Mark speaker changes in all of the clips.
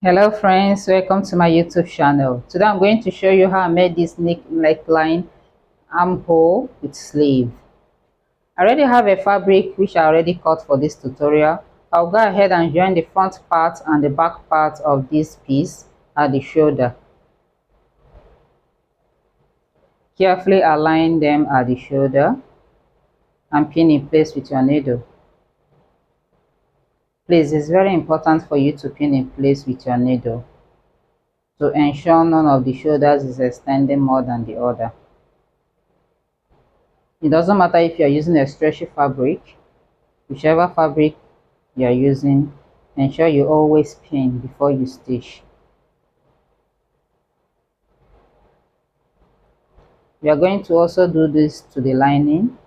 Speaker 1: Hello friends, welcome to my YouTube channel. Today I'm going to show you how I made this neckline armhole with sleeve. I already have a fabric which I already cut for this tutorial. I'll go ahead and join the front part and the back part of this piece at the shoulder. Carefully align them at the shoulder and pin in place with your needle. Please, it's very important for you to pin in place with your needle to ensure none of the shoulders is extending more than the other. It doesn't matter if you're using a stretchy fabric, whichever fabric you're using, ensure you always pin before you stitch. We are going to also do this to the lining.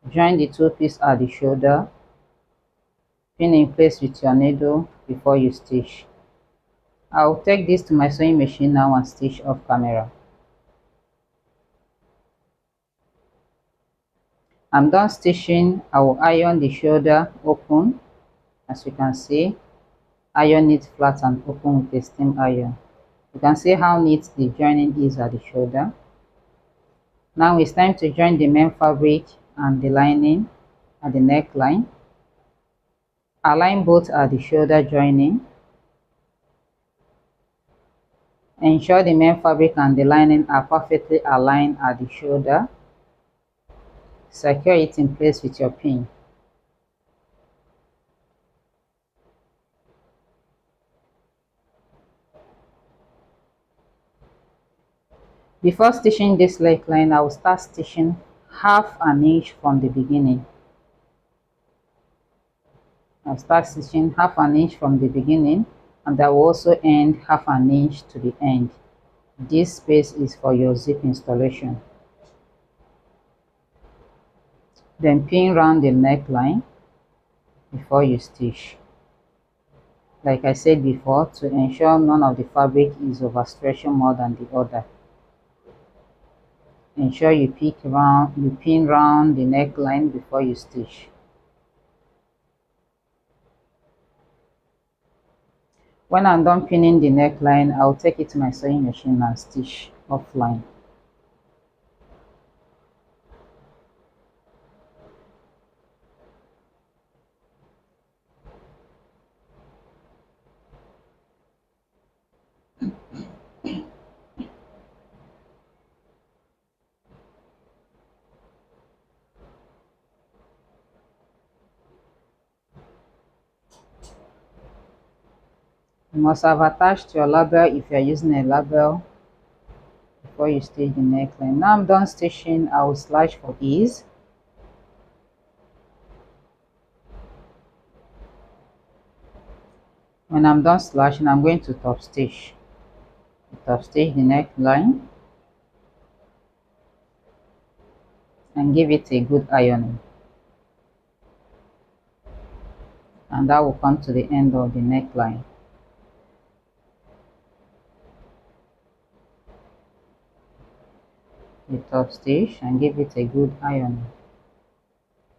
Speaker 1: Join the two pieces at the shoulder, pin in place with your needle before you stitch. I'll take this to my sewing machine now and stitch off camera. I'm done stitching. I will iron the shoulder open. As you can see, iron it flat and open with a steam iron. You can see how neat the joining is at the shoulder. Now it's time to join the main fabric and the lining at the neckline. Align both at the shoulder joining. Ensure the main fabric and the lining are perfectly aligned at the shoulder. Secure it in place with your pin. Before stitching this neckline, I will start stitching half an inch from the beginning. I'll start stitching half an inch from the beginning, and I will also end half an inch to the end. This space is for your zip installation. Then pin round the neckline before you stitch. Like I said before, to ensure none of the fabric is overstretching more than the other. Ensure you pin round the neckline before you stitch. When I'm done pinning the neckline, I'll take it to my sewing machine and stitch offline. You must have attached your label if you're using a label before you stitch the neckline. Now I'm done stitching, I will slash for ease. When I'm done slashing, I'm going to top stitch. Top stitch the neckline and give it a good ironing. And that will come to the end of the neckline. The top stitch and give it a good ironing.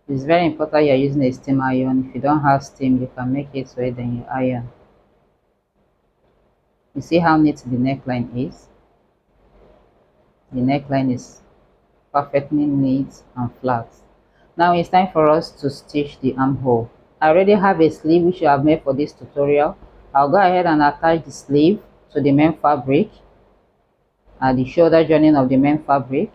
Speaker 1: It's very important you're using a steam iron. If you don't have steam, you can make it so then you iron. You see how neat the neckline is? The neckline is perfectly neat and flat. Now it's time for us to stitch the armhole. I already have a sleeve which I have made for this tutorial. I'll go ahead and attach the sleeve to the main fabric at the shoulder joining of the main fabric.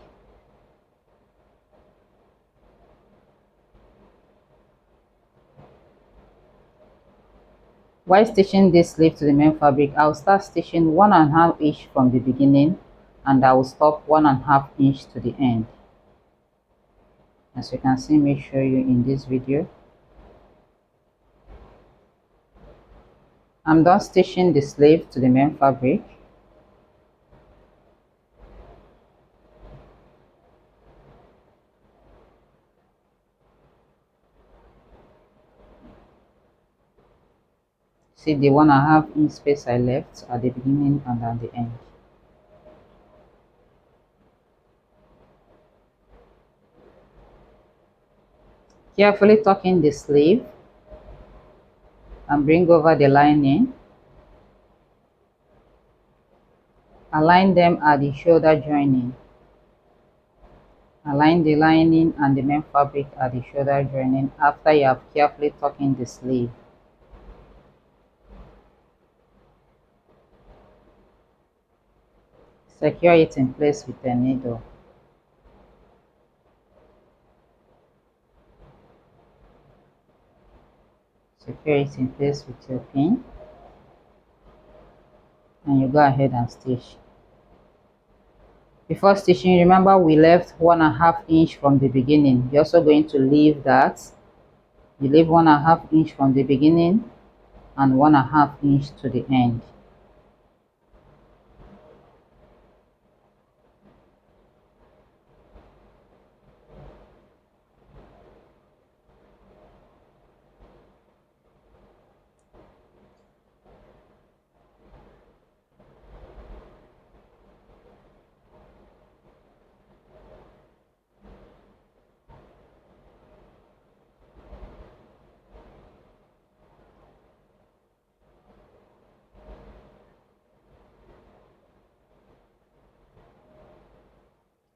Speaker 1: While stitching this sleeve to the main fabric, I'll start stitching 1.5 inch from the beginning and I will stop 1.5 inch to the end. As you can see me show you in this video. I'm done stitching the sleeve to the main fabric. See the 1.5 inch space I left at the beginning and at the end. Carefully tuck in the sleeve and bring over the lining Align them at the shoulder joining. Align the lining and the main fabric at the shoulder joining after you have carefully tucked in the sleeve. Secure it in place with a needle. Secure it in place with your pin, and you go ahead and stitch. Before stitching, remember we left 1.5 inch from the beginning. You're also going to leave that. You leave 1.5 inch from the beginning and 1.5 inch to the end.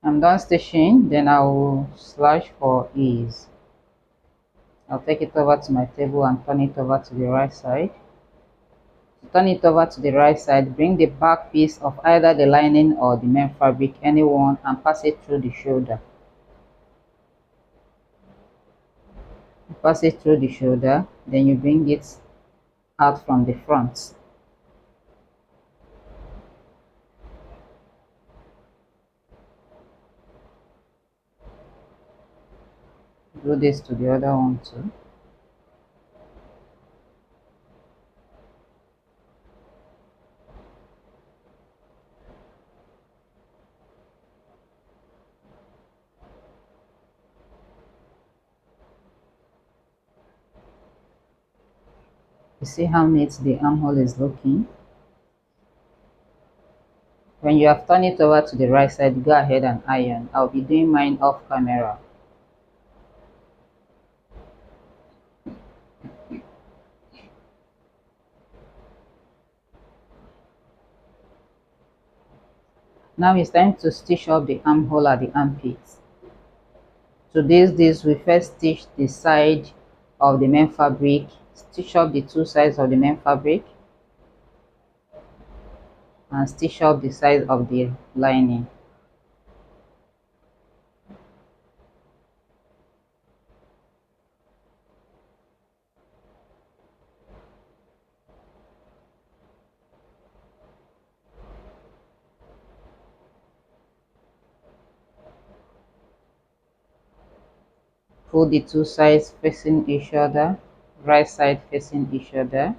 Speaker 1: I'm done stitching, then I will slash for ease. I'll take it over to my table and turn it over to the right side. To turn it over to the right side, bring the back piece of either the lining or the main fabric, any one, and pass it through the shoulder. Pass it through the shoulder, then you bring it out from the front. Do this to the other one too. You see how neat the armhole is looking? When you have turned it over to the right side, go ahead and iron. I'll be doing mine off camera. Now it's time to stitch up the armhole at the armpits. To do this, we first stitch the side of the main fabric, stitch up the two sides of the main fabric, and stitch up the side of the lining. Pull the two sides facing each other, right side facing each other.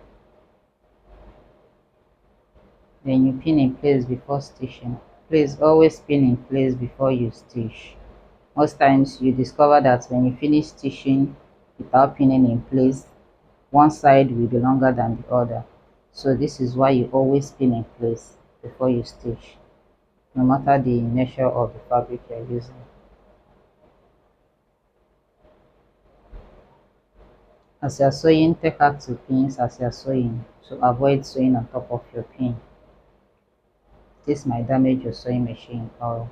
Speaker 1: Then you pin in place before stitching. Please always pin in place before you stitch. Most times you discover that when you finish stitching without pinning in place, one side will be longer than the other. So this is why you always pin in place before you stitch, no matter the nature of the fabric you're using. As you're sewing, take out two pins as you're sewing to avoid sewing on top of your pin. This might damage your sewing machine or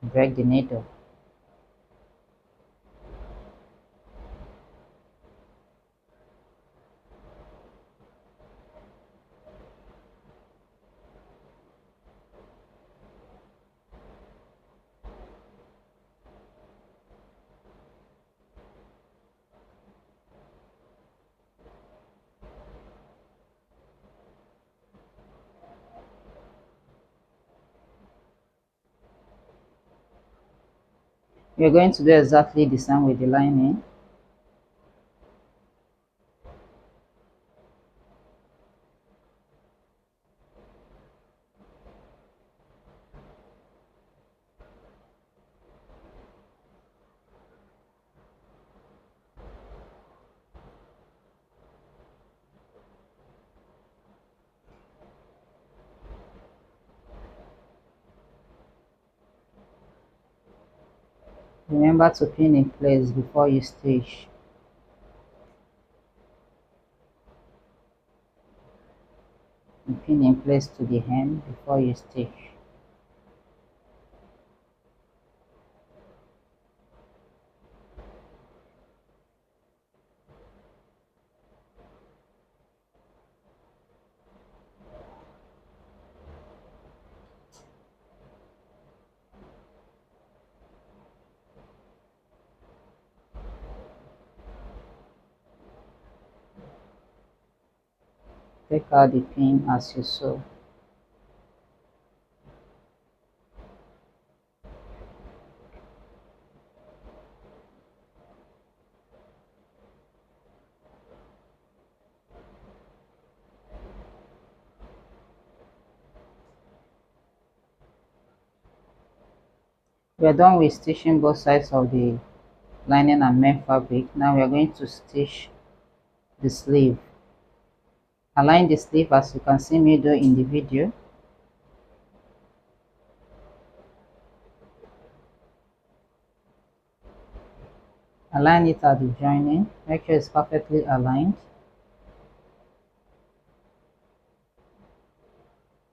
Speaker 1: break the needle. We're going to do exactly the same with the lining. Remember to pin in place before you stitch. the pin in place to the hem before you stitch. Take out the pin as you sew. We are done with stitching both sides of the lining and main fabric. Now we are going to stitch the sleeve. Align the sleeve as you can see me do in the video. Align it at the joining. Make sure it's perfectly aligned.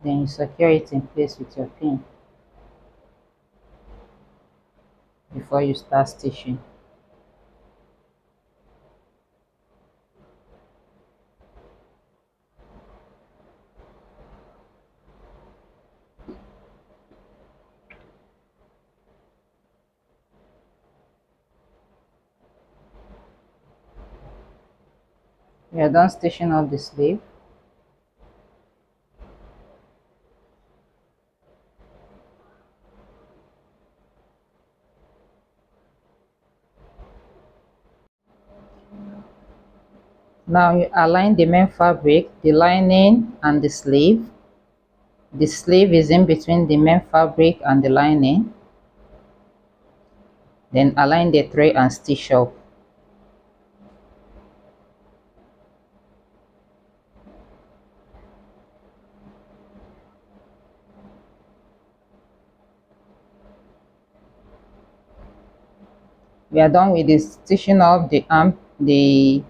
Speaker 1: Then you secure it in place with your pin before you start stitching. We are done stitching up the sleeve. Now you align the main fabric, the lining and the sleeve. The sleeve is in between the main fabric and the lining. Then align the tray and stitch up. We are done with the stitching of the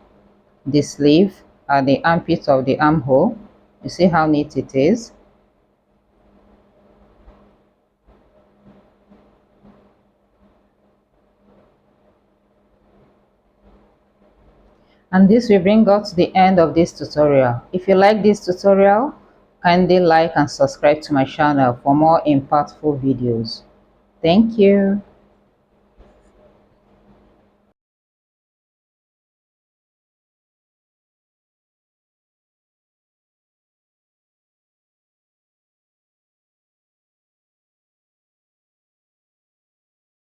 Speaker 1: sleeve at the armpit of the armhole. You see how neat it is. And this will bring us to the end of this tutorial. If you like this tutorial, kindly like and subscribe to my channel for more impactful videos. Thank you.